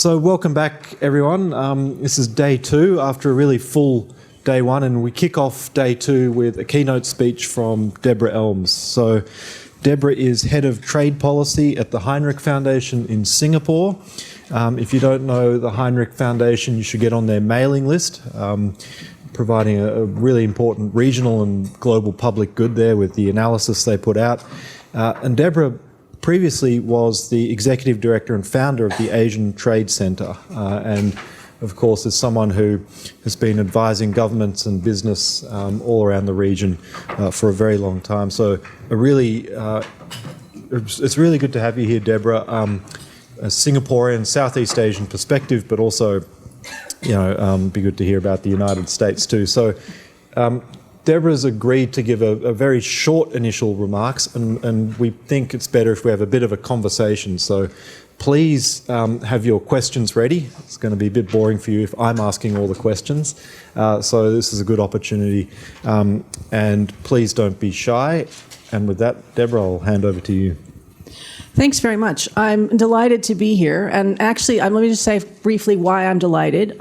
So welcome back, everyone. This is day two after a really full day one, and we kick off day two with a keynote speech from Deborah Elms. So Deborah is head of trade policy at the Hinrich Foundation in Singapore. If you don't know the Hinrich Foundation, you should get on their mailing list, providing a really important regional and global public good there with the analysis they put out. And Deborah previously was the executive director and founder of the Asian Trade Centre, and of course is someone who has been advising governments and business all around the region for a very long time. So it's really good to have you here, Deborah. A Singaporean, Southeast Asian perspective, but also, be good to hear about the United States too. So Deborah's agreed to give a very short initial remarks, and we think it's better if we have a bit of a conversation. So please have your questions ready. It's going to be a bit boring for you if I'm asking all the questions. So this is a good opportunity. And please don't be shy. And with that, Deborah, I'll hand over to you. Thanks very much. I'm delighted to be here. And actually, let me just say briefly why I'm delighted.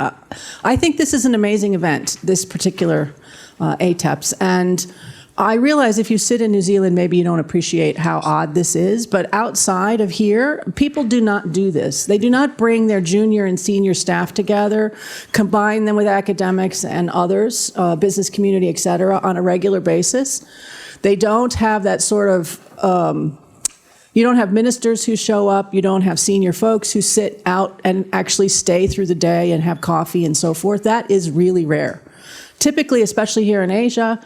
I think this is an amazing event, this particular ATEPS. And I realize if you sit in New Zealand, maybe you don't appreciate how odd this is. But outside of here, people do not do this. They do not bring their junior and senior staff together, combine them with academics and others, business community, et cetera, on a regular basis. They don't have that sort of you don't have ministers who show up. You don't have senior folks who sit out and actually stay through the day and have coffee and so forth. That is really rare. Typically, especially here in Asia,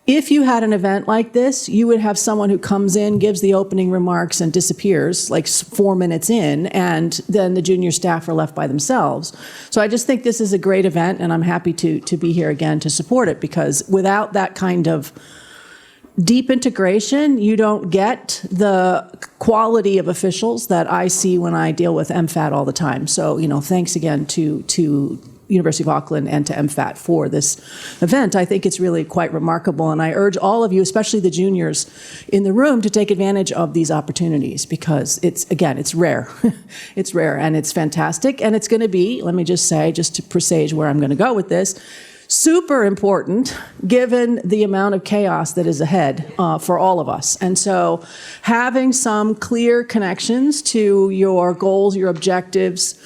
if you had an event like this, you would have someone who comes in, gives the opening remarks, and disappears like 4 minutes in, and then the junior staff are left by themselves. So I just think this is a great event, and I'm happy to be here again to support it, because without that kind of deep integration, you don't get the quality of officials that I see when I deal with MFAT all the time. So, thanks again to University of Auckland and to MFAT for this event. I think it's really quite remarkable, and I urge all of you, especially the juniors in the room, to take advantage of these opportunities, because it's rare. It's rare, and it's fantastic, and it's going to be, let me just say, just to presage where I'm going to go with this, super important given the amount of chaos that is ahead for all of us. And so having some clear connections to your goals, your objectives,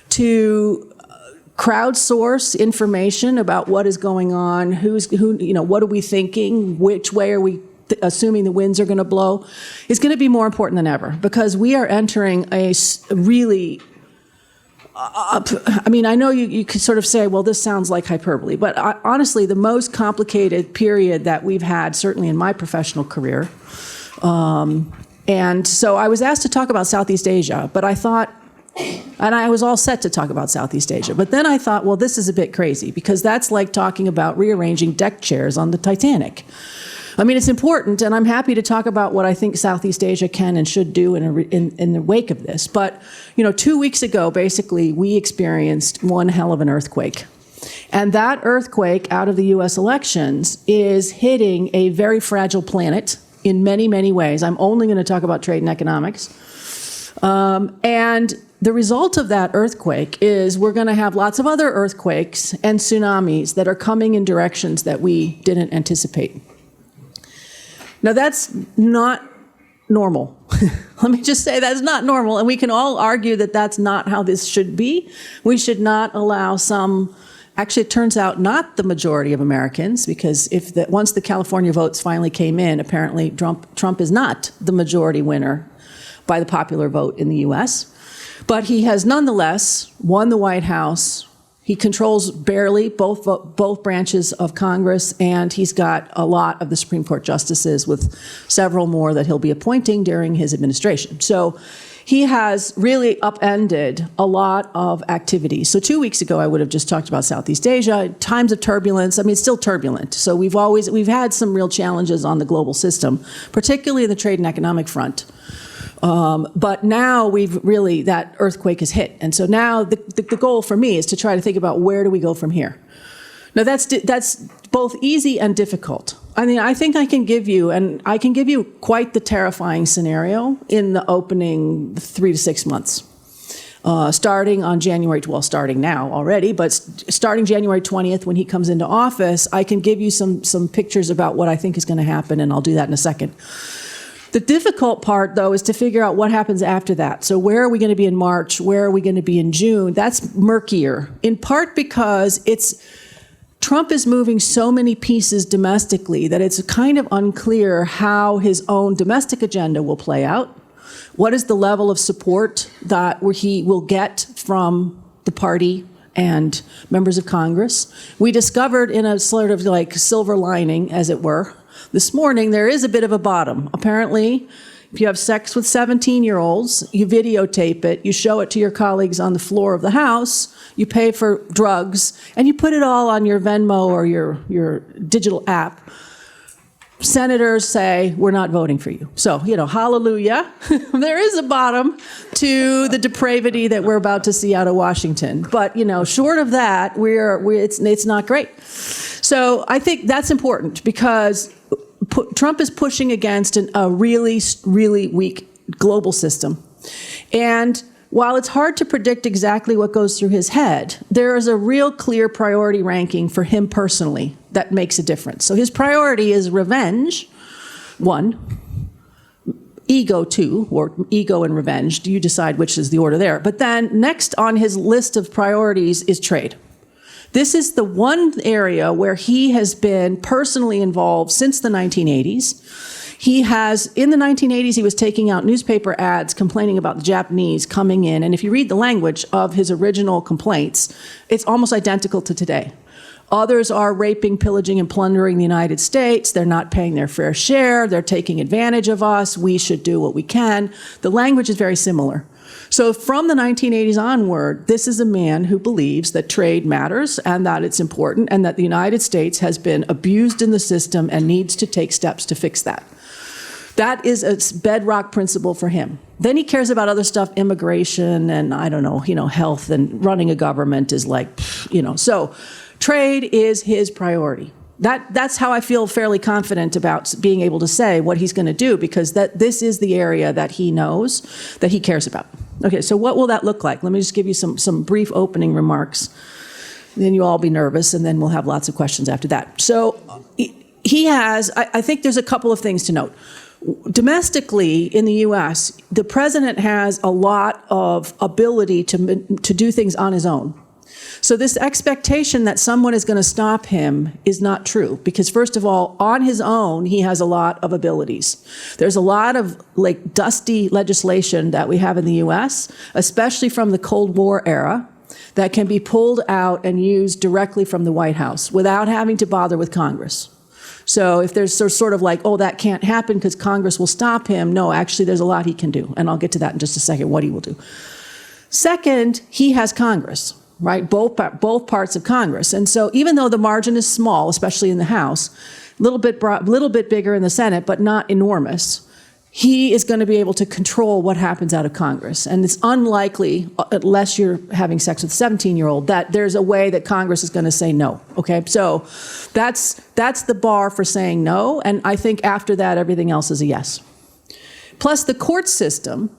to crowdsource information about what is going on, what are we thinking, which way are we assuming the winds are going to blow, is going to be more important than ever, because we are entering a really I know you could sort of say, well, this sounds like hyperbole, but honestly, the most complicated period that we've had, certainly in my professional career. And so I was asked to talk about Southeast Asia, but I thought, and I was all set to talk about Southeast Asia, but then I thought, well, this is a bit crazy, because that's like talking about rearranging deck chairs on the Titanic. I mean, it's important, and I'm happy to talk about what I think Southeast Asia can and should do in the wake of this. But, 2 weeks ago, basically, we experienced one hell of an earthquake. And that earthquake out of the U.S. elections is hitting a very fragile planet in many, many ways. I'm only going to talk about trade and economics. And the result of that earthquake is we're going to have lots of other earthquakes and tsunamis that are coming in directions that we didn't anticipate. Now, that's not normal. Let me just say that's not normal, and we can all argue that that's not how this should be. We should not allow actually it turns out not the majority of Americans, because once the California votes finally came in, apparently Trump is not the majority winner by the popular vote in the U.S., but he has nonetheless won the White House. He controls barely both branches of Congress, and he's got a lot of the Supreme Court justices, with several more that he'll be appointing during his administration. So he has really upended a lot of activities. So 2 weeks ago, I would have just talked about Southeast Asia, times of turbulence. I mean, it's still turbulent. So we've had some real challenges on the global system, particularly in the trade and economic front. But now that earthquake has hit. And so now the goal for me is to try to think about where do we go from here. Now that's both easy and difficult. I mean, I think I can give you quite the terrifying scenario in the opening 3 to 6 months. starting on starting now already, but starting January 20th when he comes into office. I can give you some pictures about what I think is going to happen, and I'll do that in a second. The difficult part, though, is to figure out what happens after that. So where are we going to be in March? Where are we going to be in June? That's murkier, in part because Trump is moving so many pieces domestically that it's kind of unclear how his own domestic agenda will play out. What is the level of support that he will get from the party and members of Congress? We discovered in a sort of like silver lining, as it were, this morning, there is a bit of a bottom. Apparently, if you have sex with 17-year-olds, you videotape it, you show it to your colleagues on the floor of the House, you pay for drugs, and you put it all on your Venmo or your digital app. Senators say, we're not voting for you. So, hallelujah. There is a bottom to the depravity that we're about to see out of Washington. But, short of that, it's not great. So I think that's important because Trump is pushing against a really, really weak global system. And while it's hard to predict exactly what goes through his head, there is a real clear priority ranking for him personally that makes a difference. So his priority is revenge, 1, ego, 2, or ego and revenge. You decide which is the order there. But then next on his list of priorities is trade. This is the one area where he has been personally involved since the 1980s. In the 1980s, he was taking out newspaper ads complaining about the Japanese coming in. And if you read the language of his original complaints, it's almost identical to today. Others are raping, pillaging, and plundering the United States. They're not paying their fair share. They're taking advantage of us. We should do what we can. The language is very similar. So from the 1980s onward, this is a man who believes that trade matters and that it's important and that the United States has been abused in the system and needs to take steps to fix that. That is a bedrock principle for him. Then he cares about other stuff, immigration and, health and running a government is like, So trade is his priority. That's how I feel fairly confident about being able to say what he's going to do, because this is the area that he knows, that he cares about. Okay, so what will that look like? Let me just give you some brief opening remarks. Then you'll all be nervous, and then we'll have lots of questions after that. So I think there's a couple of things to note. Domestically, in the U.S., the president has a lot of ability to do things on his own. So this expectation that someone is going to stop him is not true, because first of all, on his own, he has a lot of abilities. There's a lot of dusty legislation that we have in the U.S., especially from the Cold War era, that can be pulled out and used directly from the White House without having to bother with Congress. So if there's sort of that can't happen because Congress will stop him, no, actually there's a lot he can do. And I'll get to that in just a second, what he will do. Second, he has Congress, right? Both parts of Congress. And so even though the margin is small, especially in the House, a little bit bigger in the Senate, but not enormous, he is going to be able to control what happens out of Congress. And it's unlikely, unless you're having sex with a 17-year-old, that there's a way that Congress is going to say no. Okay, so that's the bar for saying no. And I think after that, everything else is a yes. Plus the court system.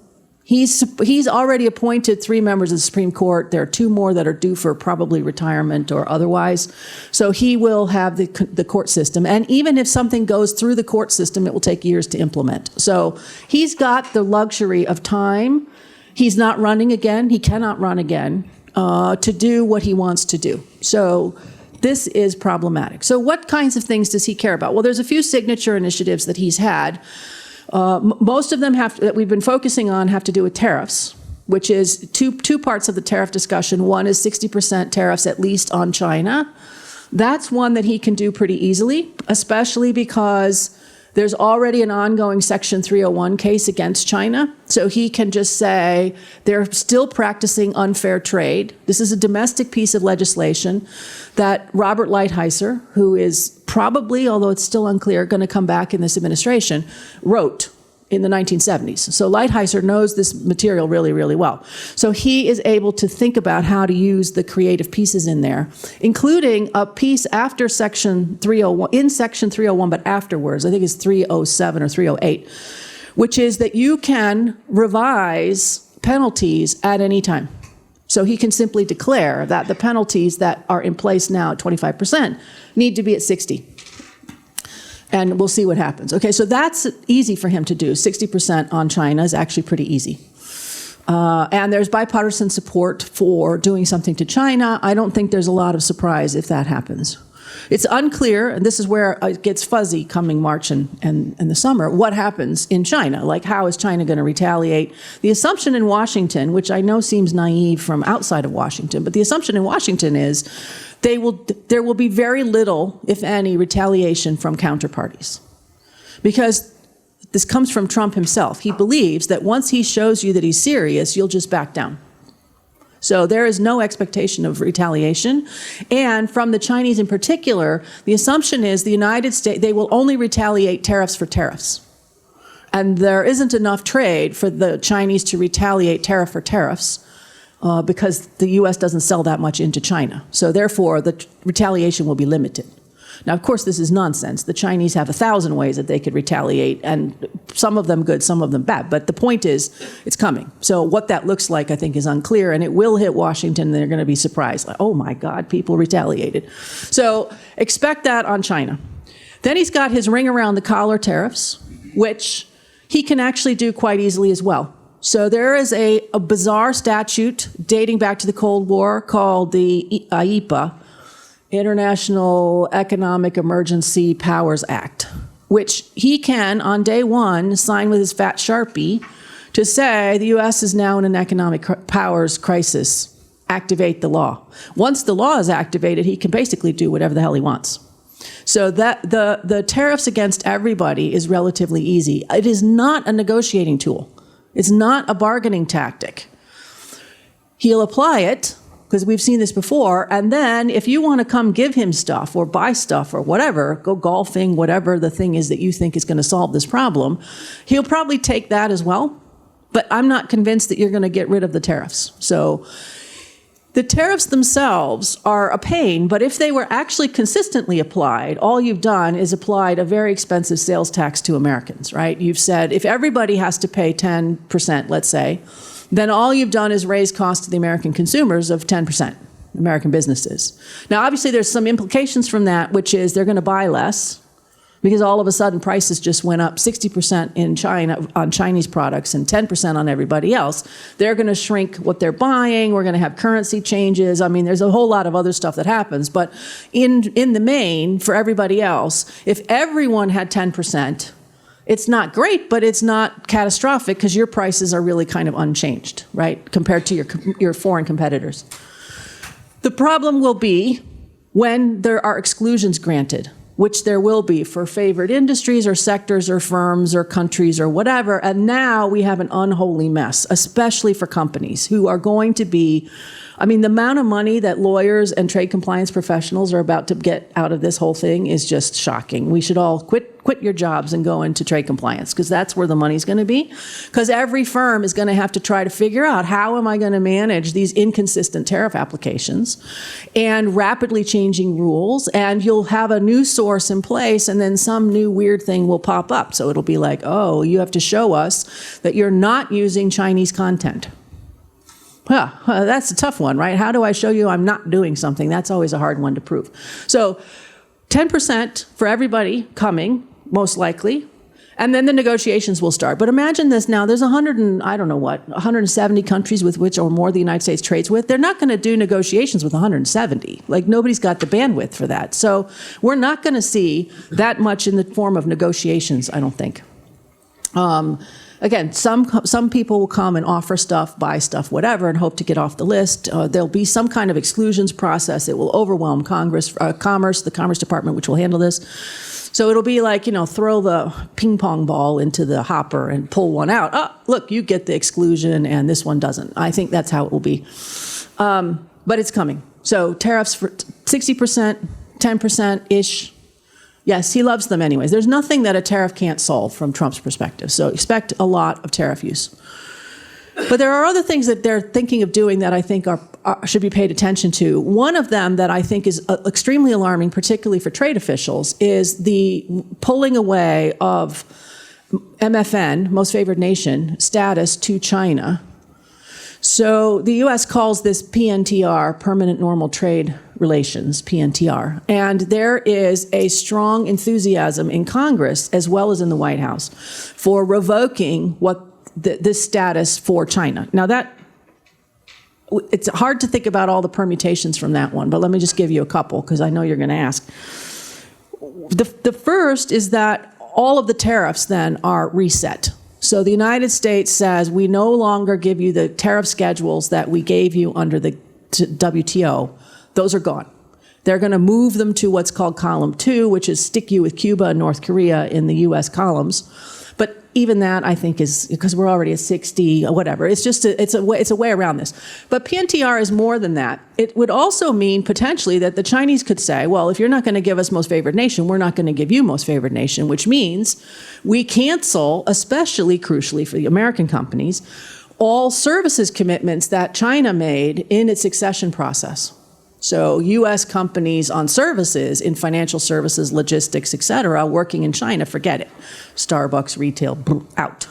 He's already appointed 3 members of the Supreme Court. There are 2 more that are due for probably retirement or otherwise. So he will have the court system. And even if something goes through the court system, it will take years to implement. So he's got the luxury of time. He's not running again. He cannot run again to do what he wants to do. So this is problematic. So what kinds of things does he care about? Well, there's a few signature initiatives that he's had. Most of them that we've been focusing on have to do with tariffs, which is two parts of the tariff discussion. One is 60% tariffs, at least on China. That's one that he can do pretty easily, especially because there's already an ongoing Section 301 case against China. So he can just say they're still practicing unfair trade. This is a domestic piece of legislation that Robert Lighthizer, who is probably, although it's still unclear, going to come back in this administration, wrote in the 1970s. So Lighthizer knows this material really, really well. So he is able to think about how to use the creative pieces in there, including a piece after Section 301, in Section 301, but afterwards, I think it's 307 or 308, which is that you can revise penalties at any time. So he can simply declare that the penalties that are in place now at 25% need to be at 60. And we'll see what happens. Okay, so that's easy for him to do. 60% on China is actually pretty easy. And there's bipartisan support for doing something to China. I don't think there's a lot of surprise if that happens. It's unclear, and this is where it gets fuzzy coming March and the summer, what happens in China. Like, how is China going to retaliate? The assumption in Washington, which I know seems naive from outside of Washington, but the assumption in Washington is there will be very little, if any, retaliation from counterparties. Because this comes from Trump himself. He believes that once he shows you that he's serious, you'll just back down. So there is no expectation of retaliation. And from the Chinese in particular, the assumption is the United States, they will only retaliate tariffs for tariffs. And there isn't enough trade for the Chinese to retaliate tariff for tariffs because the U.S. doesn't sell that much into China. So therefore, the retaliation will be limited. Now, of course, this is nonsense. The Chinese have 1,000 ways that they could retaliate, and some of them good, some of them bad. But the point is, it's coming. So what that looks like, I think, is unclear, and it will hit Washington, and they're going to be surprised. Like, oh, my God, people retaliated. So expect that on China. Then he's got his ring-around-the-collar tariffs, which he can actually do quite easily as well. So there is a bizarre statute dating back to the Cold War called the IEPA, International Economic Emergency Powers Act, which he can, on day one, sign with his fat Sharpie to say the U.S. is now in an economic powers crisis. Activate the law. Once the law is activated, he can basically do whatever the hell he wants. So that the tariffs against everybody is relatively easy. It is not a negotiating tool. It's not a bargaining tactic. He'll apply it, because we've seen this before, and then if you want to come give him stuff or buy stuff or whatever, go golfing, whatever the thing is that you think is going to solve this problem, he'll probably take that as well. But I'm not convinced that you're going to get rid of the tariffs. So the tariffs themselves are a pain, but if they were actually consistently applied, all you've done is applied a very expensive sales tax to Americans, right? You've said if everybody has to pay 10%, let's say, then all you've done is raise costs to the American consumers of 10%, American businesses. Now, obviously, there's some implications from that, which is they're going to buy less because all of a sudden prices just went up 60% in China on Chinese products and 10% on everybody else. They're going to shrink what they're buying. We're going to have currency changes. I mean, there's a whole lot of other stuff that happens. But in the main, for everybody else, if everyone had 10%, it's not great, but it's not catastrophic because your prices are really kind of unchanged, right, compared to your foreign competitors. The problem will be when there are exclusions granted, which there will be for favored industries or sectors or firms or countries or whatever, and now we have an unholy mess, especially for companies who are going to be, I mean, the amount of money that lawyers and trade compliance professionals are about to get out of this whole thing is just shocking. We should all quit your jobs and go into trade compliance because that's where the money's going to be. Because every firm is going to have to try to figure out how am I going to manage these inconsistent tariff applications and rapidly changing rules, and you'll have a new source in place and then some new weird thing will pop up. So it'll be like, oh, you have to show us that you're not using Chinese content. That's a tough one, right? How do I show you I'm not doing something? That's always a hard one to prove. So 10% for everybody coming, most likely, and then the negotiations will start. But imagine this now, there's 170 countries with which or more the United States trades with. They're not going to do negotiations with 170. Like, nobody's got the bandwidth for that. So we're not going to see that much in the form of negotiations, I don't think. Again, some people will come and offer stuff, buy stuff, whatever, and hope to get off the list. There'll be some kind of exclusions process. It will overwhelm Commerce, the Commerce Department, which will handle this. So it'll be like, throw the ping pong ball into the hopper and pull one out. Oh, look, you get the exclusion and this one doesn't. I think that's how it will be. But it's coming. So tariffs for 60%, 10%-ish. Yes, he loves them anyways. There's nothing that a tariff can't solve from Trump's perspective. So expect a lot of tariff use. But there are other things that they're thinking of doing that I think should be paid attention to. One of them that I think is extremely alarming, particularly for trade officials, is the pulling away of MFN, Most Favored Nation, status to China. So the U.S. calls this PNTR, Permanent Normal Trade Relations, PNTR. And there is a strong enthusiasm in Congress, as well as in the White House, for revoking this status for China. Now it's hard to think about all the permutations from that one, but let me just give you a couple, because I know you're going to ask. The first is that all of the tariffs then are reset. So the United States says, we no longer give you the tariff schedules that we gave you under the WTO. Those are gone. They're going to move them to what's called Column 2, which is stick you with Cuba and North Korea in the U.S. columns. But even that, I think, is because we're already at 60, or whatever. It's just it's a way around this. But PNTR is more than that. It would also mean potentially that the Chinese could say, well, if you're not going to give us most favored nation, we're not going to give you most favored nation, which means we cancel, especially crucially for the American companies, all services commitments that China made in its accession process. So U.S. companies on services, in financial services, logistics, et cetera, working in China, forget it. Starbucks, retail, out.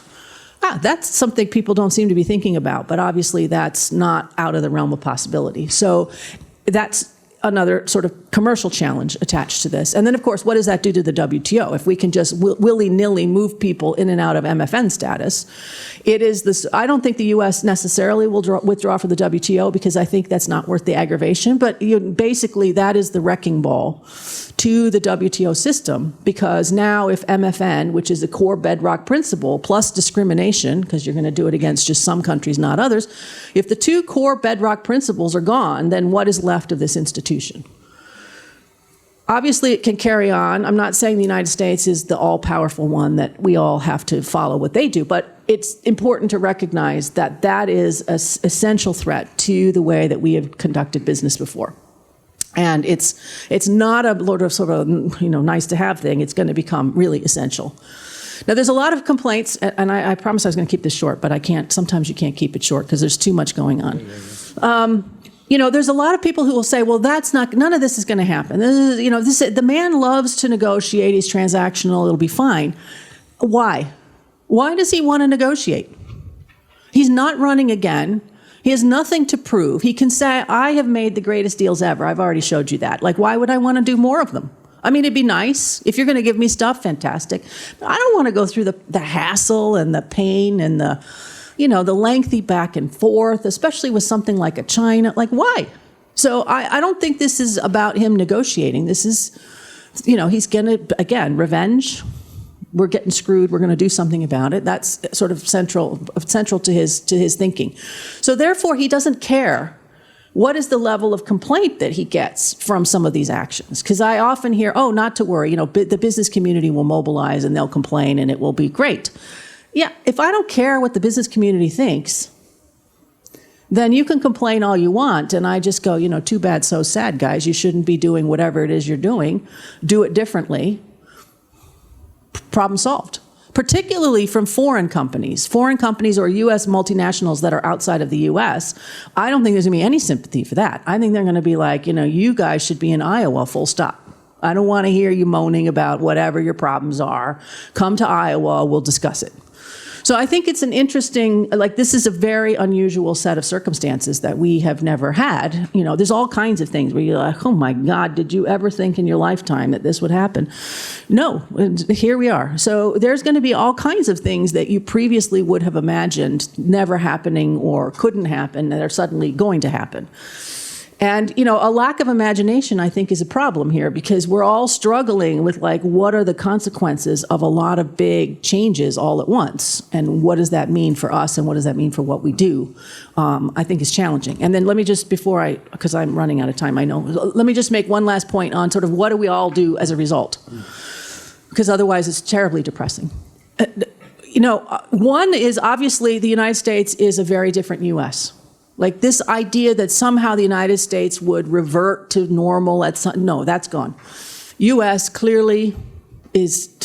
That's something people don't seem to be thinking about, but obviously that's not out of the realm of possibility. So that's another sort of commercial challenge attached to this. And then, of course, what does that do to the WTO? If we can just willy-nilly move people in and out of MFN status, it is this. I don't think the U.S. necessarily will withdraw from the WTO, because I think that's not worth the aggravation. But basically, that is the wrecking ball to the WTO system, because now if MFN, which is a core bedrock principle, plus discrimination, because you're going to do it against just some countries, not others, if the two core bedrock principles are gone, then what is left of this institution? Obviously, it can carry on. I'm not saying the United States is the all-powerful one that we all have to follow what they do, but it's important to recognize that that is an essential threat to the way that we have conducted business before. And it's not a sort of nice to have thing. It's going to become really essential. Now, there's a lot of complaints, and I promised I was going to keep this short, but I can't. Sometimes you can't keep it short because there's too much going on. There's a lot of people who will say, well, none of this is going to happen. The man loves to negotiate. He's transactional. It'll be fine. Why? Why does he want to negotiate? He's not running again. He has nothing to prove. He can say, I have made the greatest deals ever. I've already showed you that. Like, why would I want to do more of them? I mean, it'd be nice. If you're going to give me stuff, fantastic. But I don't want to go through the hassle and the pain and the lengthy back and forth, especially with something like a China. Like, why? So I don't think this is about him negotiating. This is, he's going to, again, revenge. We're getting screwed. We're going to do something about it. That's sort of central to his thinking. So therefore, he doesn't care what is the level of complaint that he gets from some of these actions. Because I often hear, oh, not to worry. The business community will mobilize and they'll complain and it will be great. Yeah, if I don't care what the business community thinks, then you can complain all you want. And I just go, too bad, so sad, guys. You shouldn't be doing whatever it is you're doing. Do it differently. Problem solved. Particularly from foreign companies or U.S. multinationals that are outside of the U.S., I don't think there's going to be any sympathy for that. I think they're going to be like, you guys should be in Iowa, full stop. I don't want to hear you moaning about whatever your problems are. Come to Iowa, we'll discuss it. So I think it's an interesting, this is a very unusual set of circumstances that we have never had. There's all kinds of things where you're like, oh my God, did you ever think in your lifetime that this would happen? No, here we are. So there's going to be all kinds of things that you previously would have imagined never happening or couldn't happen that are suddenly going to happen. And, a lack of imagination, I think, is a problem here, because we're all struggling with, what are the consequences of a lot of big changes all at once? And what does that mean for us? And what does that mean for what we do? I think is challenging. And then let me just, because I'm running out of time, I know, let me just make one last point on sort of what do we all do as a result? Because otherwise it's terribly depressing. One is obviously the United States is a very different U.S. This idea that somehow the United States would revert to normal no, that's gone. U.S. clearly is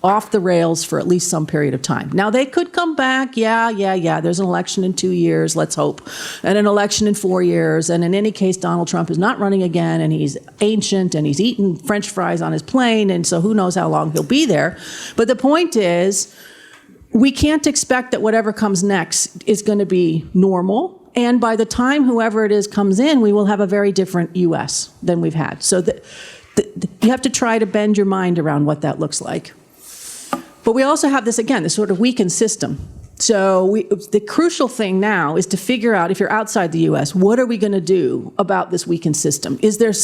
off the rails for at least some period of time. Now, they could come back. Yeah. There's an election in 2 years, let's hope, and an election in 4 years. And in any case, Donald Trump is not running again, and he's ancient, and he's eating French fries on his plane, and so who knows how long he'll be there. But the point is, we can't expect that whatever comes next is going to be normal. And by the time whoever it is comes in, we will have a very different U.S. than we've had. So you have to try to bend your mind around what that looks like. But we also have this, again, this sort of weakened system. So the crucial thing now is to figure out, if you're outside the U.S., what are we going to do about this weakened system? Is there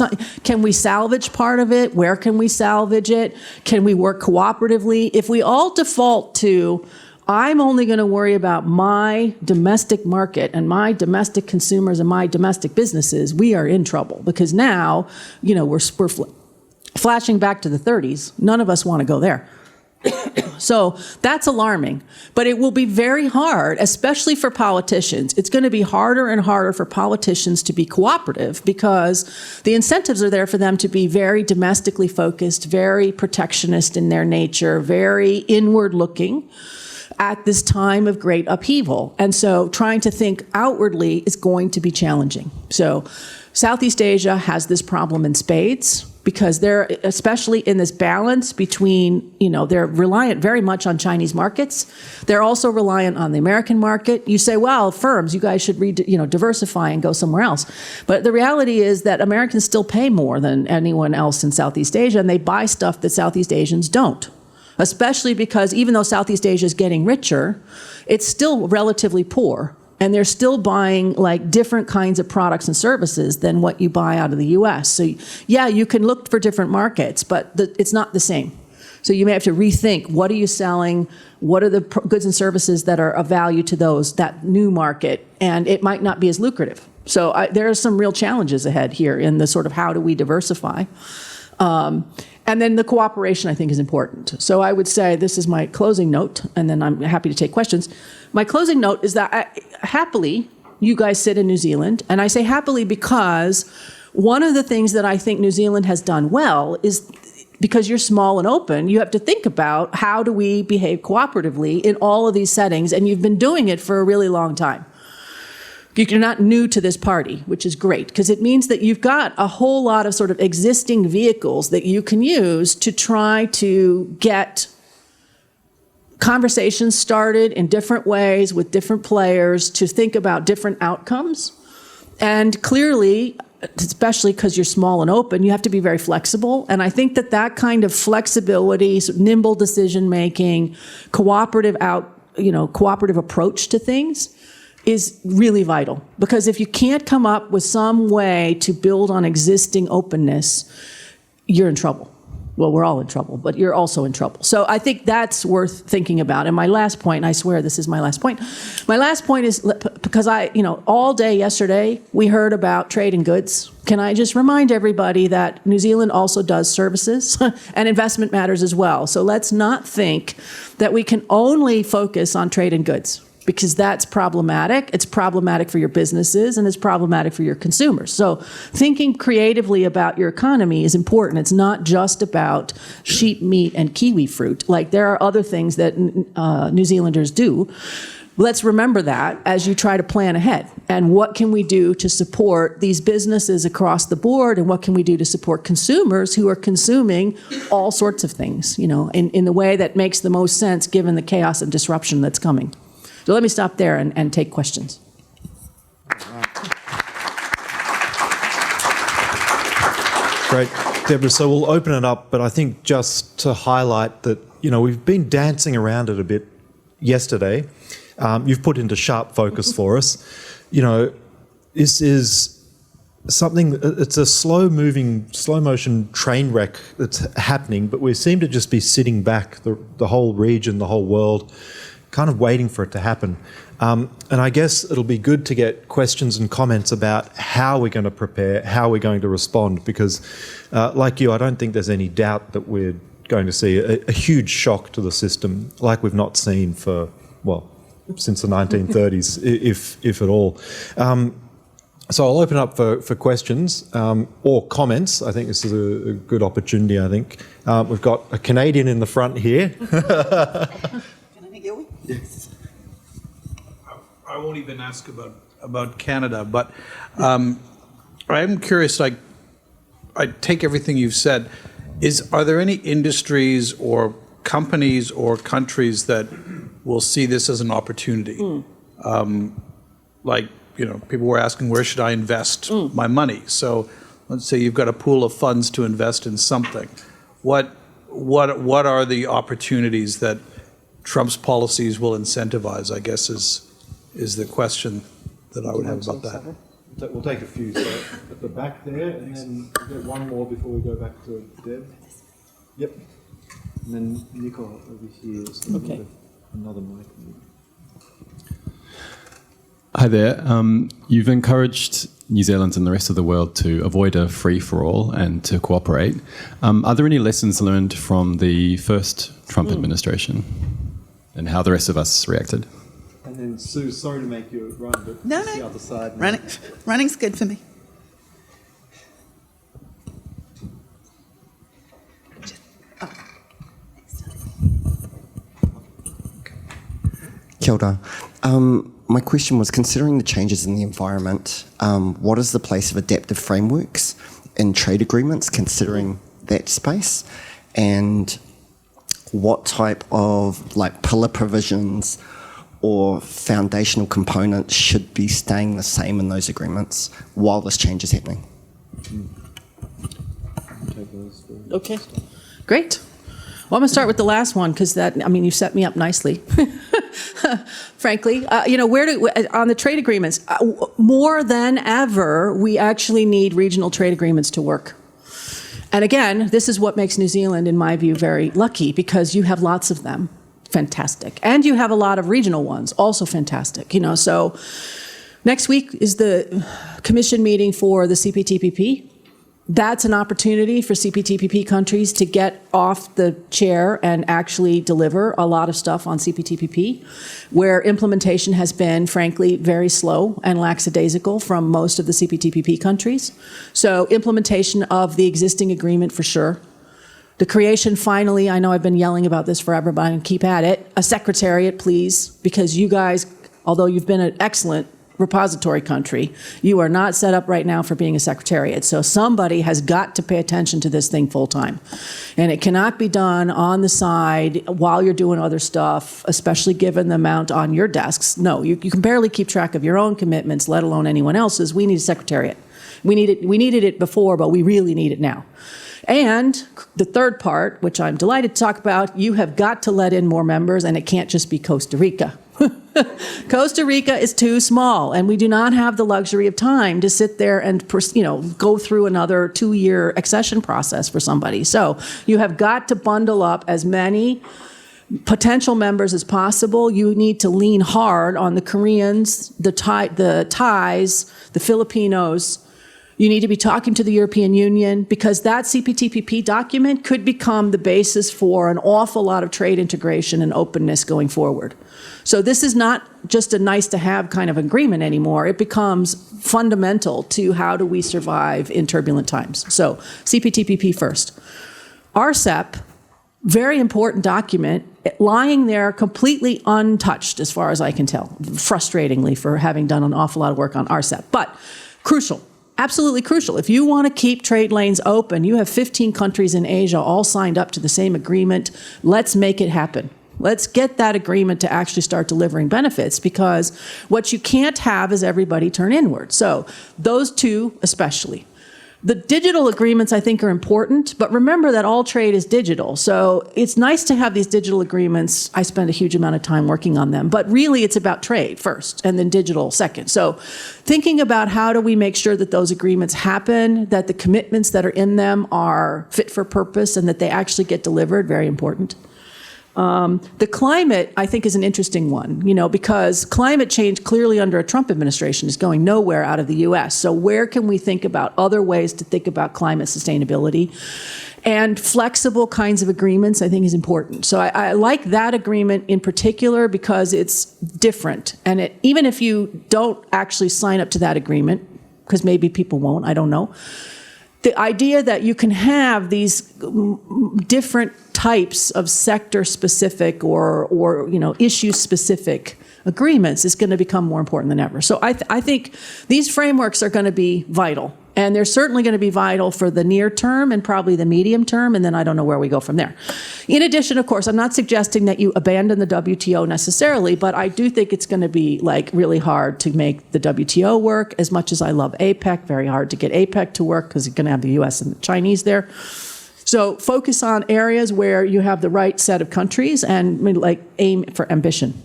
can we salvage part of it? Where can we salvage it? Can we work cooperatively? If we all default to, I'm only going to worry about my domestic market and my domestic consumers and my domestic businesses, we are in trouble. Because now, we're flashing back to the 30s. None of us want to go there. So that's alarming. But it will be very hard, especially for politicians. It's going to be harder and harder for politicians to be cooperative because the incentives are there for them to be very domestically focused, very protectionist in their nature, very inward looking at this time of great upheaval. And so trying to think outwardly is going to be challenging. So Southeast Asia has this problem in spades, because they're, especially in this balance between, they're reliant very much on Chinese markets. They're also reliant on the American market. You say, well, firms, you guys should diversify and go somewhere else. But the reality is that Americans still pay more than anyone else in Southeast Asia, and they buy stuff that Southeast Asians don't. Especially because even though Southeast Asia is getting richer, it's still relatively poor. And they're still buying different kinds of products and services than what you buy out of the U.S. So yeah, you can look for different markets, but it's not the same. So you may have to rethink, what are you selling? What are the goods and services that are of value to that new market? And it might not be as lucrative. So there are some real challenges ahead here in the sort of how do we diversify. And then the cooperation, I think, is important. So I would say this is my closing note, and then I'm happy to take questions. My closing note is that happily, you guys sit in New Zealand, and I say happily because one of the things that I think New Zealand has done well is, because you're small and open, you have to think about how do we behave cooperatively in all of these settings, and you've been doing it for a really long time. You're not new to this party, which is great, because it means that you've got a whole lot of sort of existing vehicles that you can use to try to get conversations started in different ways with different players to think about different outcomes. And clearly, especially because you're small and open, you have to be very flexible. And I think that kind of flexibility, nimble decision-making, cooperative approach to things is really vital. Because if you can't come up with some way to build on existing openness, you're in trouble. Well, we're all in trouble, but you're also in trouble. So I think that's worth thinking about. And my last point, and I swear this is my last point. My last point is because all day yesterday, we heard about trade in goods. Can I just remind everybody that New Zealand also does services and investment matters as well. So let's not think that we can only focus on trade in goods, because that's problematic. It's problematic for your businesses, and it's problematic for your consumers. So thinking creatively about your economy is important. It's not just about sheep meat and kiwi fruit. There are other things that New Zealanders do. Let's remember that as you try to plan ahead. And what can we do to support these businesses across the board, and what can we do to support consumers who are consuming all sorts of things, in the way that makes the most sense given the chaos and disruption that's coming. So let me stop there and take questions. Great, Deborah. So we'll open it up, but I think just to highlight that, we've been dancing around it a bit yesterday. You've put into sharp focus for us. This is something, it's a slow motion train wreck that's happening, but we seem to just be sitting back, the whole region, the whole world, kind of waiting for it to happen. And I guess it'll be good to get questions and comments about how we're going to prepare, how we're going to respond, because like you, I don't think there's any doubt that we're going to see a huge shock to the system like we've not seen for, since the 1930s, if at all. So I'll open up for questions or comments. I think this is a good opportunity, I think. We've got a Canadian in the front here. Yes. I won't even ask about Canada, but I'm curious. I take everything you've said. Are there any industries or companies or countries that will see this as an opportunity? Like people were asking, where should I invest my money? So let's say you've got a pool of funds to invest in something. What are the opportunities that Trump's policies will incentivize, I guess, is the question that I would have about that. We'll take a few. So at the back there, and then we'll get one more before we go back to Deb. Yep. And then Nico over here. So Okay. Another mic. Hi there. You've encouraged New Zealand and the rest of the world to avoid a free-for-all and to cooperate. Are there any lessons learned from the first Trump administration and how the rest of us reacted? And then Sue, sorry to make you run, but No, it's no. the other side. Now. Running's good for me. Kia ora. My question was, considering the changes in the environment, what is the place of adaptive frameworks in trade agreements, considering that space? And what type of pillar provisions or foundational components should be staying the same in those agreements while this change is happening? Okay, great. Well, I'm going to start with the last one because you set me up nicely. Frankly, on the trade agreements, more than ever, we actually need regional trade agreements to work. And again, this is what makes New Zealand, in my view, very lucky because you have lots of them. Fantastic. And you have a lot of regional ones, also fantastic. So next week is the commission meeting for the CPTPP. That's an opportunity for CPTPP countries to get off the chair and actually deliver a lot of stuff on CPTPP, where implementation has been, frankly, very slow and lackadaisical from most of the CPTPP countries. So implementation of the existing agreement for sure. The creation, finally, I know I've been yelling about this forever, but I'm going to keep at it, a secretariat, please, because you guys, although you've been an excellent repository country, you are not set up right now for being a secretariat. So somebody has got to pay attention to this thing full time. And it cannot be done on the side while you're doing other stuff, especially given the amount on your desks. No, you can barely keep track of your own commitments, let alone anyone else's. We need a secretariat. We needed it before, but we really need it now. And the third part, which I'm delighted to talk about, you have got to let in more members, and it can't just be Costa Rica. Costa Rica is too small, and we do not have the luxury of time to sit there and go through another 2-year accession process for somebody. So you have got to bundle up as many potential members as possible. You need to lean hard on the Koreans, the Thais, the Filipinos. You need to be talking to the European Union because that CPTPP document could become the basis for an awful lot of trade integration and openness going forward. So this is not just a nice to have kind of agreement anymore. It becomes fundamental to how do we survive in turbulent times. So CPTPP first. RCEP, very important document, lying there completely untouched as far as I can tell, frustratingly for having done an awful lot of work on RCEP, but crucial. Absolutely crucial. If you want to keep trade lanes open, you have 15 countries in Asia all signed up to the same agreement. Let's make it happen. Let's get that agreement to actually start delivering benefits, because what you can't have is everybody turn inward. So those two especially. The digital agreements, I think, are important, but remember that all trade is digital. So it's nice to have these digital agreements. I spend a huge amount of time working on them, but really it's about trade first and then digital second. So thinking about how do we make sure that those agreements happen, that the commitments that are in them are fit for purpose and that they actually get delivered, very important. The climate, I think, is an interesting one, because climate change clearly under a Trump administration is going nowhere out of the U.S. So where can we think about other ways to think about climate sustainability? And flexible kinds of agreements, I think, is important. So I like that agreement in particular because it's different. And even if you don't actually sign up to that agreement, because maybe people won't, I don't know, the idea that you can have these different types of sector-specific or issue-specific agreements is going to become more important than ever. So I think these frameworks are going to be vital. And they're certainly going to be vital for the near term and probably the medium term, and then I don't know where we go from there. In addition, of course, I'm not suggesting that you abandon the WTO necessarily, but I do think it's going to be like really hard to make the WTO work. As much as I love APEC, very hard to get APEC to work because you're going to have the US and the Chinese there. So focus on areas where you have the right set of countries and like aim for ambition.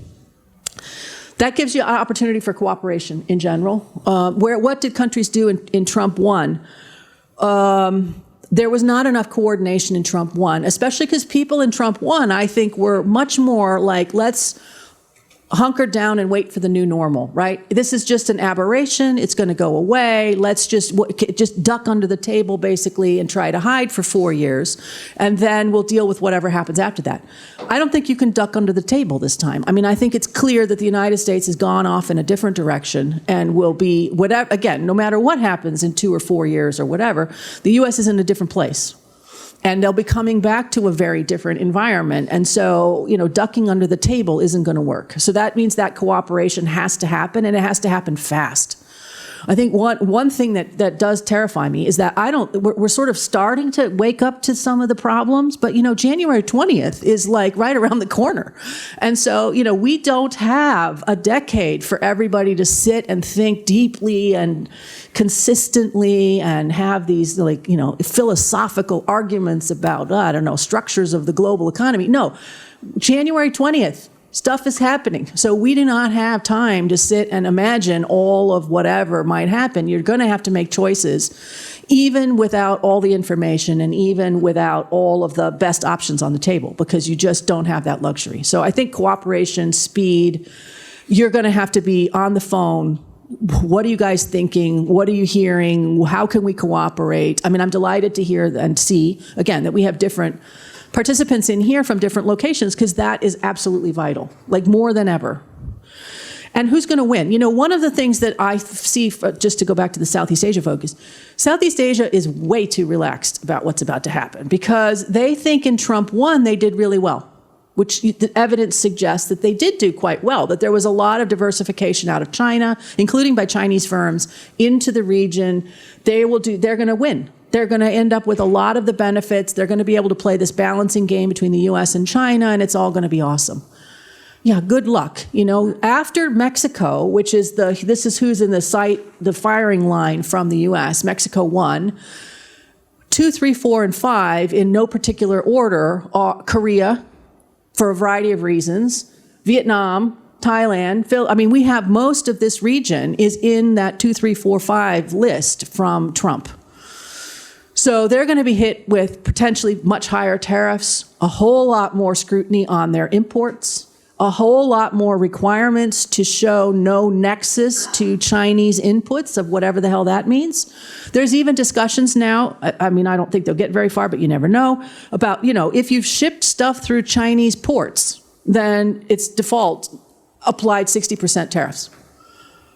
That gives you an opportunity for cooperation in general. What did countries do in Trump 1? There was not enough coordination in Trump 1, especially because people in Trump 1, I think, were much more like, let's hunker down and wait for the new normal, right? This is just an aberration. It's going to go away. Let's just duck under the table, basically, and try to hide for 4 years, and then we'll deal with whatever happens after that. I don't think you can duck under the table this time. I mean, I think it's clear that the United States has gone off in a different direction and will be, whatever, again, no matter what happens in 2 or 4 years or whatever, the U.S. is in a different place. And they'll be coming back to a very different environment. And so, ducking under the table isn't going to work. So that means that cooperation has to happen, and it has to happen fast. I think one thing that does terrify me is that we're sort of starting to wake up to some of the problems, but January 20th is like right around the corner. And so, we don't have a decade for everybody to sit and think deeply and consistently and have these philosophical arguments about, structures of the global economy. No, January 20th. Stuff is happening. So we do not have time to sit and imagine all of whatever might happen. You're going to have to make choices, even without all the information and even without all of the best options on the table, because you just don't have that luxury. So I think cooperation, speed, you're going to have to be on the phone. What are you guys thinking? What are you hearing? How can we cooperate? I mean, I'm delighted to hear and see, again, that we have different participants in here from different locations, because that is absolutely vital, like more than ever. And who's going to win? One of the things that I see, just to go back to the Southeast Asia focus, Southeast Asia is way too relaxed about what's about to happen, because they think in Trump 1 they did really well, which the evidence suggests that they did do quite well, that there was a lot of diversification out of China, including by Chinese firms, into the region. They're going to win. They're going to end up with a lot of the benefits. They're going to be able to play this balancing game between the U.S. and China, and it's all going to be awesome. Yeah, good luck. After Mexico, which is this is who's in the firing line from the U.S., Mexico 1, 2, 3, 4, and 5, in no particular order, Korea, for a variety of reasons, Vietnam, Thailand, we have most of this region is in that 2, 3, 4, 5 list from Trump. So they're going to be hit with potentially much higher tariffs, a whole lot more scrutiny on their imports, a whole lot more requirements to show no nexus to Chinese inputs of whatever the hell that means. There's even discussions now, I don't think they'll get very far, but you never know, about, if you've shipped stuff through Chinese ports, then it's default applied 60% tariffs.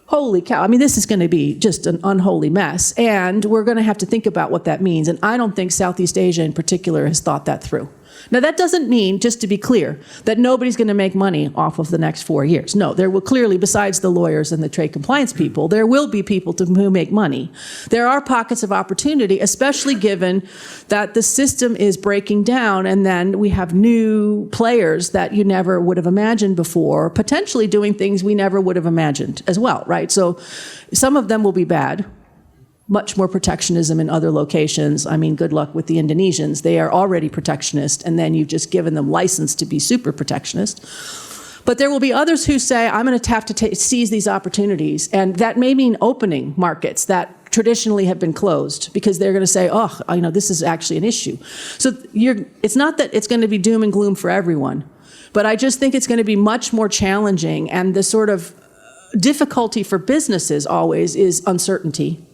Holy cow. This is going to be just an unholy mess. And we're going to have to think about what that means. And I don't think Southeast Asia in particular has thought that through. Now, that doesn't mean, just to be clear, that nobody's going to make money off of the next 4 years. No, there will clearly, besides the lawyers and the trade compliance people, there will be people who make money. There are pockets of opportunity, especially given that the system is breaking down, and then we have new players that you never would have imagined before, potentially doing things we never would have imagined as well, right? So some of them will be bad. Much more protectionism in other locations. Good luck with the Indonesians. They are already protectionist, and then you've just given them license to be super protectionist. But there will be others who say, I'm going to have to seize these opportunities, and that may mean opening markets that traditionally have been closed, because they're going to say, this is actually an issue. So it's not that it's going to be doom and gloom for everyone, but I just think it's going to be much more challenging, and the sort of difficulty for businesses always is uncertainty.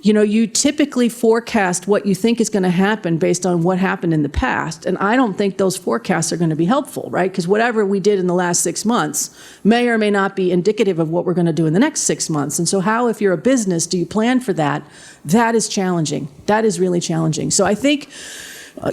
You typically forecast what you think is going to happen based on what happened in the past. And I don't think those forecasts are going to be helpful, right? Because whatever we did in the last 6 months may or may not be indicative of what we're going to do in the next 6 months. And so how, if you're a business, do you plan for that? That is challenging. That is really challenging. So I think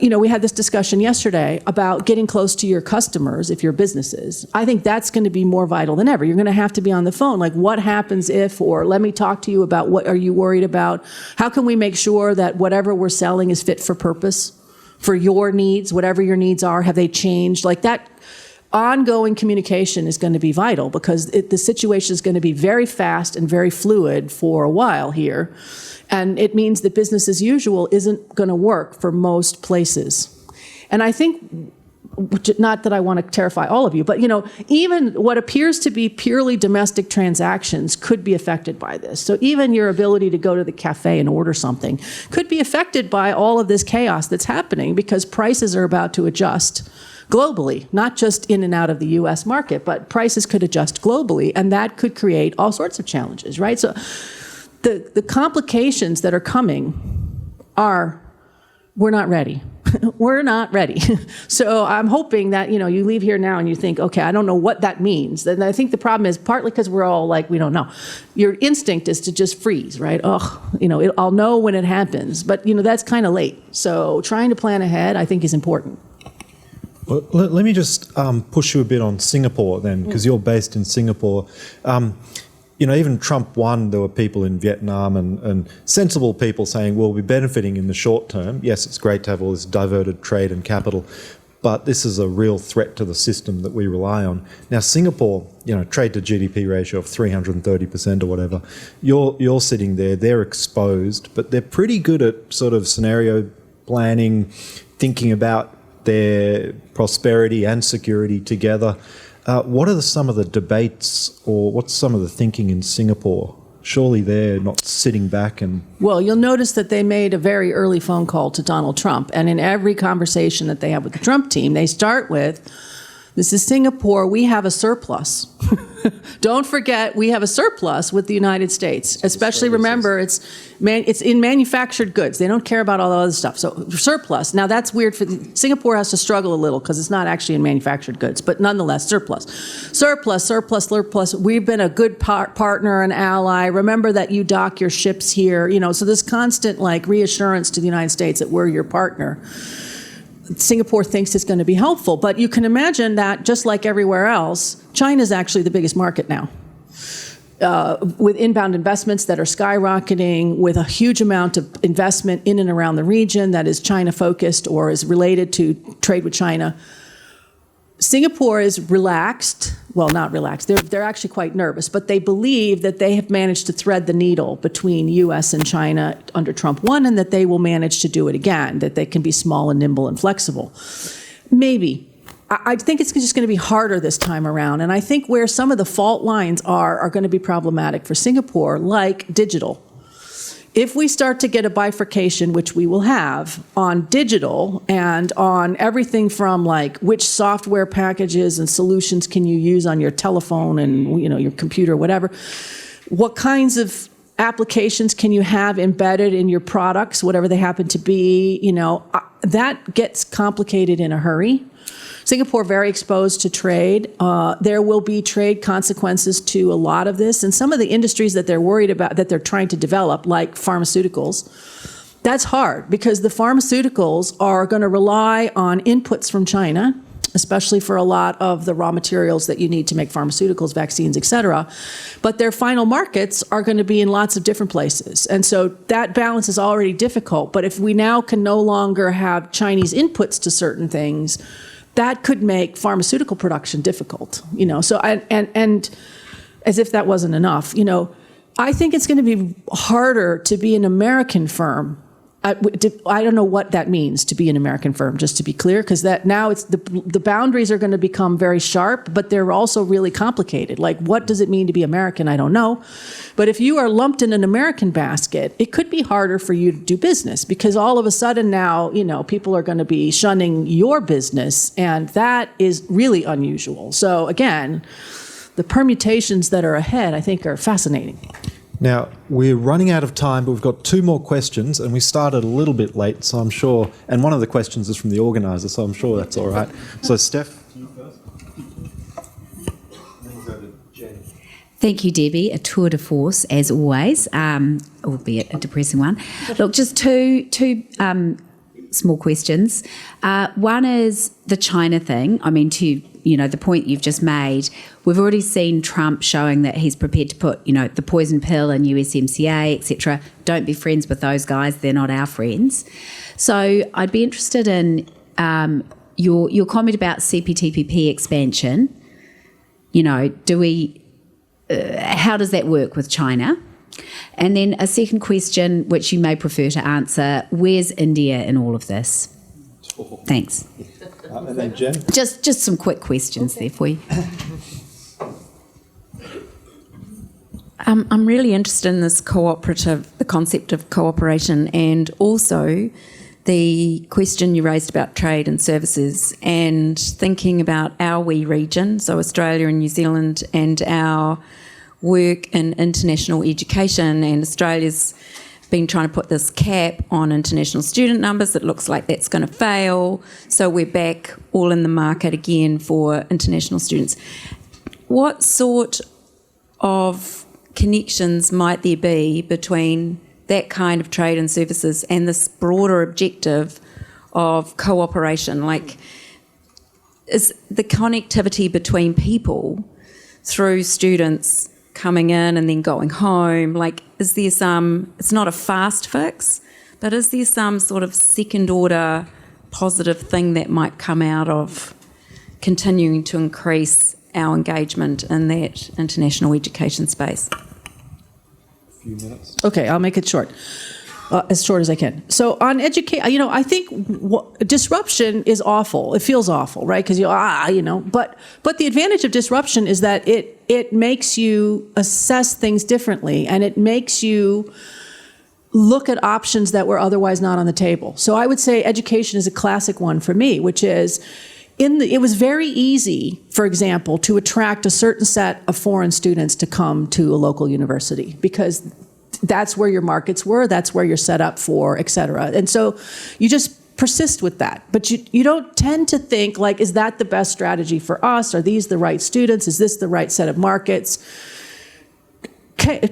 we had this discussion yesterday about getting close to your customers if you're businesses. I think that's going to be more vital than ever. You're going to have to be on the phone. Like, what happens if, or let me talk to you about what are you worried about? How can we make sure that whatever we're selling is fit for purpose for your needs, whatever your needs are? Have they changed? Like, that ongoing communication is going to be vital, because the situation is going to be very fast and very fluid for a while here. And it means that business as usual isn't going to work for most places. And I think, not that I want to terrify all of you, but even what appears to be purely domestic transactions could be affected by this. So even your ability to go to the cafe and order something could be affected by all of this chaos that's happening, because prices are about to adjust globally, not just in and out of the US market, but prices could adjust globally, and that could create all sorts of challenges, right? So the complications that are coming are, we're not ready. We're not ready. So I'm hoping that, you leave here now and you think, okay, I don't know what that means. And I think the problem is partly because we're all like, we don't know. Your instinct is to just freeze, right? I'll know when it happens. But, that's kind of late. So trying to plan ahead, I think, is important. Well, let me just push you a bit on Singapore then, because you're based in Singapore. Even Trump won, there were people in Vietnam and sensible people saying, well, we're benefiting in the short term. Yes, it's great to have all this diverted trade and capital, but this is a real threat to the system that we rely on. Now, Singapore, trade to GDP ratio of 330% or whatever, you're sitting there, they're exposed, but they're pretty good at sort of scenario planning, thinking about their prosperity and security together. What are some of the debates, or what's some of the thinking in Singapore? Surely they're not sitting back and... Well, you'll notice that they made a very early phone call to Donald Trump. And in every conversation that they have with the Trump team, they start with, this is Singapore, we have a surplus. Don't forget, we have a surplus with the United States. Especially, remember, it's in manufactured goods. They don't care about all the other stuff. So surplus. Now, that's weird. Singapore has to struggle a little because it's not actually in manufactured goods. But nonetheless, surplus. Surplus, surplus, surplus. We've been a good partner and ally. Remember that you dock your ships here. So this constant reassurance to the United States that we're your partner. Singapore thinks it's going to be helpful, but you can imagine that just like everywhere else, China's actually the biggest market now. With inbound investments that are skyrocketing, with a huge amount of investment in and around the region that is China-focused or is related to trade with China. Singapore is relaxed. Well, not relaxed. They're actually quite nervous, but they believe that they have managed to thread the needle between U.S. and China under Trump 1, and that they will manage to do it again, that they can be small and nimble and flexible. Maybe. I think it's just going to be harder this time around, and I think where some of the fault lines are going to be problematic for Singapore, like digital. If we start to get a bifurcation, which we will have, on digital and on everything from which software packages and solutions can you use on your telephone and your computer, whatever, what kinds of applications can you have embedded in your products, whatever they happen to be, that gets complicated in a hurry. Singapore, very exposed to trade. There will be trade consequences to a lot of this. And some of the industries that they're worried about, that they're trying to develop, like pharmaceuticals, that's hard because the pharmaceuticals are going to rely on inputs from China, especially for a lot of the raw materials that you need to make pharmaceuticals, vaccines, et cetera. But their final markets are going to be in lots of different places. And so that balance is already difficult. But if we now can no longer have Chinese inputs to certain things, that could make pharmaceutical production difficult, So, and as if that wasn't enough, I think it's going to be harder to be an American firm. I don't know what that means to be an American firm, just to be clear, because that now it's the boundaries are going to become very sharp, but they're also really complicated. What does it mean to be American? I don't know. But if you are lumped in an American basket, it could be harder for you to do business because all of a sudden now, people are going to be shunning your business, and that is really unusual. So again, the permutations that are ahead, I think, are fascinating. Now, we're running out of time, but we've got two more questions, and we started a little bit late, so I'm sure, and one of the questions is from the organiser, so I'm sure that's all right. So, Steph, you first. Then we'll go to Jen. Thank you, Debbie. A tour de force, as always, albeit a depressing one. Look, just two small questions. One is the China thing. I mean, to the point you've just made, we've already seen Trump showing that he's prepared to put, the poison pill in USMCA, etc. Don't be friends with those guys; they're not our friends. So I'd be interested in your comment about CPTPP expansion. How does that work with China? And then a second question, which you may prefer to answer: where's India in all of this? Thanks. And then Jen? Just some quick questions there for you. I'm really interested in this the concept of cooperation, and also the question you raised about trade and services, and thinking about our wee region, so Australia and New Zealand, and our work in international education. And Australia's been trying to put this cap on international student numbers. It looks like that's going to fail. So we're back all in the market again for international students. What sort of connections might there be between that kind of trade and services and this broader objective of cooperation? Like, is the connectivity between people through students coming in and then going home, like, is there some, it's not a fast fix, but is there some sort of second order positive thing that might come out of continuing to increase our engagement in that international education space? Few minutes. Okay, I'll make it short. As short as I can. So on education, I think disruption is awful. It feels awful, right? Because but the advantage of disruption is that it makes you assess things differently, and it makes you look at options that were otherwise not on the table. So I would say education is a classic one for me, which is it was very easy, for example, to attract a certain set of foreign students to come to a local university because that's where your markets were, that's where you're set up for, et cetera. And so you just persist with that. But you don't tend to think, like, is that the best strategy for us? Are these the right students? Is this the right set of markets?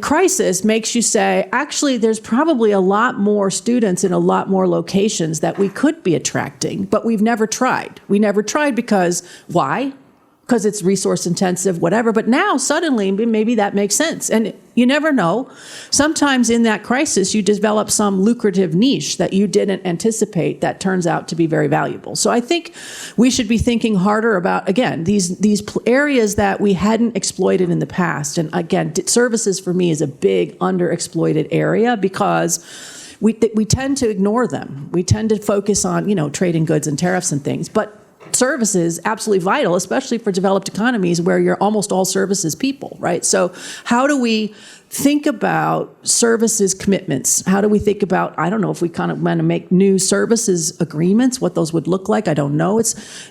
Crisis makes you say, actually, there's probably a lot more students in a lot more locations that we could be attracting, but we've never tried. We never tried because, why? Because it's resource intensive, whatever. But now suddenly maybe that makes sense. And you never know. Sometimes in that crisis, you develop some lucrative niche that you didn't anticipate that turns out to be very valuable. So I think we should be thinking harder about, again, these areas that we hadn't exploited in the past. And again, services for me is a big underexploited area because we tend to ignore them. We tend to focus on, trading goods and tariffs and things. But services, absolutely vital, especially for developed economies where you're almost all services people, right? So how do we think about services commitments? How do we think about, I don't know if we kind of want to make new services agreements, what those would look like, I don't know.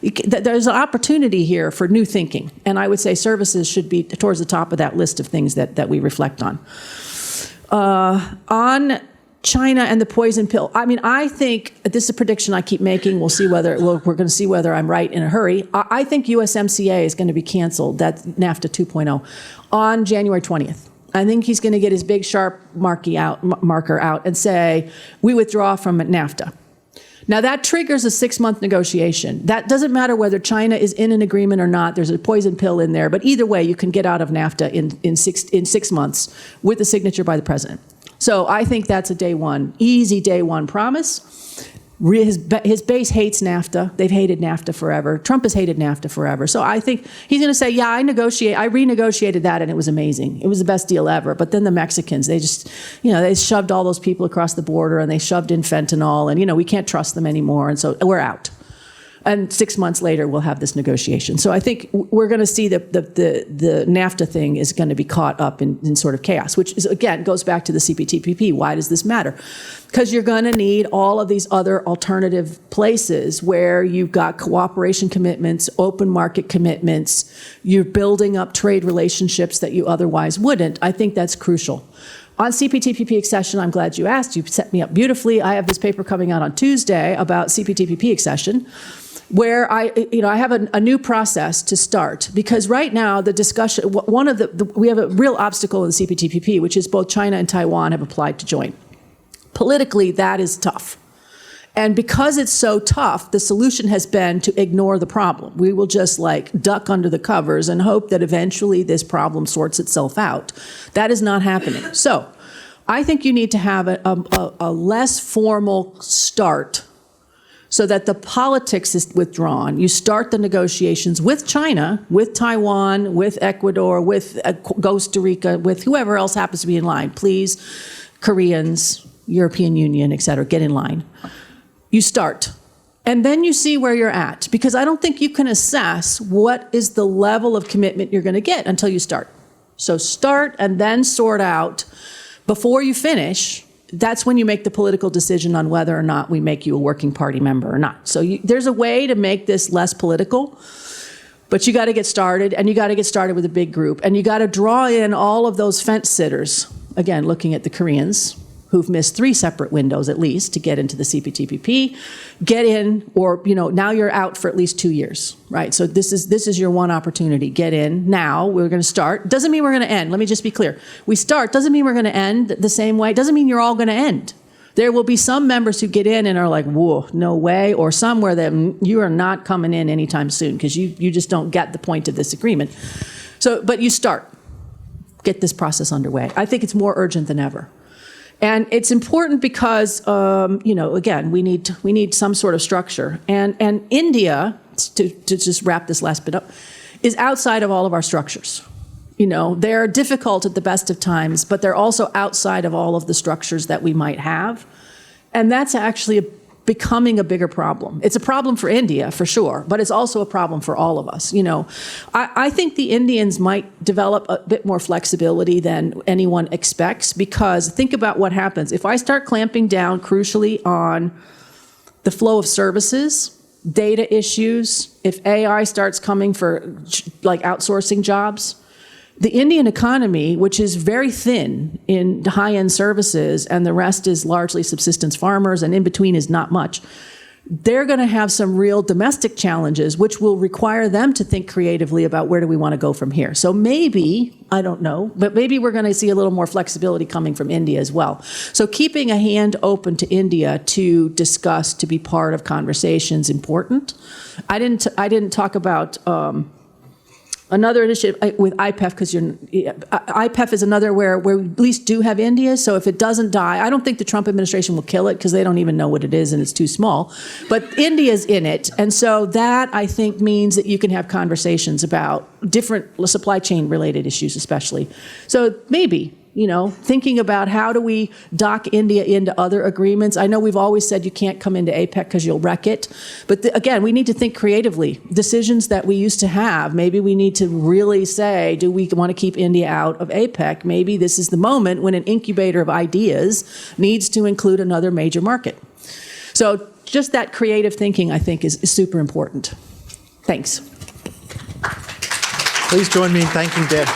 There's an opportunity here for new thinking. And I would say services should be towards the top of that list of things that we reflect on. On China and the poison pill. I mean, I think this is a prediction I keep making. We'll see whether we're going to see whether I'm right in a hurry. I think USMCA is going to be canceled. That's NAFTA 2.0 on January 20th. I think he's going to get his big sharp marker out and say, we withdraw from NAFTA. Now that triggers a 6-month negotiation. That doesn't matter whether China is in an agreement or not. There's a poison pill in there, but either way, you can get out of NAFTA in 6 months with a signature by the president. So I think that's a easy day one promise. His base hates NAFTA. They've hated NAFTA forever. Trump has hated NAFTA forever. So I think he's going to say, yeah, I renegotiated that and it was amazing. It was the best deal ever. But then the Mexicans, they just, they shoved all those people across the border and they shoved in fentanyl and, we can't trust them anymore. And so we're out. And 6 months later, we'll have this negotiation. So I think we're going to see the NAFTA thing is going to be caught up in sort of chaos, which is, again, goes back to the CPTPP. Why does this matter? Because you're going to need all of these other alternative places where you've got cooperation commitments, open market commitments, you're building up trade relationships that you otherwise wouldn't. I think that's crucial. On CPTPP accession, I'm glad you asked. You set me up beautifully. I have this paper coming out on Tuesday about CPTPP accession, where I have a new process to start, because right now the discussion, we have a real obstacle in the CPTPP, which is both China and Taiwan have applied to join. Politically, that is tough. And because it's so tough, the solution has been to ignore the problem. We will just like duck under the covers and hope that eventually this problem sorts itself out. That is not happening. So I think you need to have a less formal start so that the politics is withdrawn. You start the negotiations with China, with Taiwan, with Ecuador, with Costa Rica, with whoever else happens to be in line. Please, Koreans, European Union, et cetera, get in line. You start. And then you see where you're at, because I don't think you can assess what is the level of commitment you're going to get until you start. So start and then sort out before you finish. That's when you make the political decision on whether or not we make you a working party member or not. So there's a way to make this less political, but you got to get started, and you got to get started with a big group, and you got to draw in all of those fence sitters. Again, looking at the Koreans, who've missed 3 separate windows at least to get into the CPTPP, get in, or now you're out for at least 2 years, right? So this is your one opportunity. Get in now. We're going to start. Doesn't mean we're going to end. Let me just be clear. We start doesn't mean we're going to end the same way. Doesn't mean you're all going to end. There will be some members who get in and are like, whoa, no way, or somewhere that you are not coming in anytime soon because you just don't get the point of this agreement. So, but you start. Get this process underway. I think it's more urgent than ever. And it's important because, again, we need some sort of structure. And India, to just wrap this last bit up, is outside of all of our structures. They're difficult at the best of times, but they're also outside of all of the structures that we might have. And that's actually becoming a bigger problem. It's a problem for India, for sure, but it's also a problem for all of us. I think the Indians might develop a bit more flexibility than anyone expects, because think about what happens. If I start clamping down crucially on the flow of services, data issues, if AI starts coming for like outsourcing jobs, the Indian economy, which is very thin in high-end services, and the rest is largely subsistence farmers, and in between is not much, they're going to have some real domestic challenges, which will require them to think creatively about where do we want to go from here. So maybe, I don't know, but maybe we're going to see a little more flexibility coming from India as well. So keeping a hand open to India to discuss, to be part of conversations, important. I didn't talk about another initiative with IPEF, because IPEF is another where we at least do have India. So if it doesn't die, I don't think the Trump administration will kill it, because they don't even know what it is and it's too small. But India's in it. And so that, I think, means that you can have conversations about different supply chain related issues, especially. So maybe, thinking about how do we dock India into other agreements. I know we've always said you can't come into APEC because you'll wreck it. But again, we need to think creatively. Decisions that we used to have, maybe we need to really say, do we want to keep India out of APEC? Maybe this is the moment when an incubator of ideas needs to include another major market. So just that creative thinking, I think, is super important. Thanks. Please join me in thanking Deb.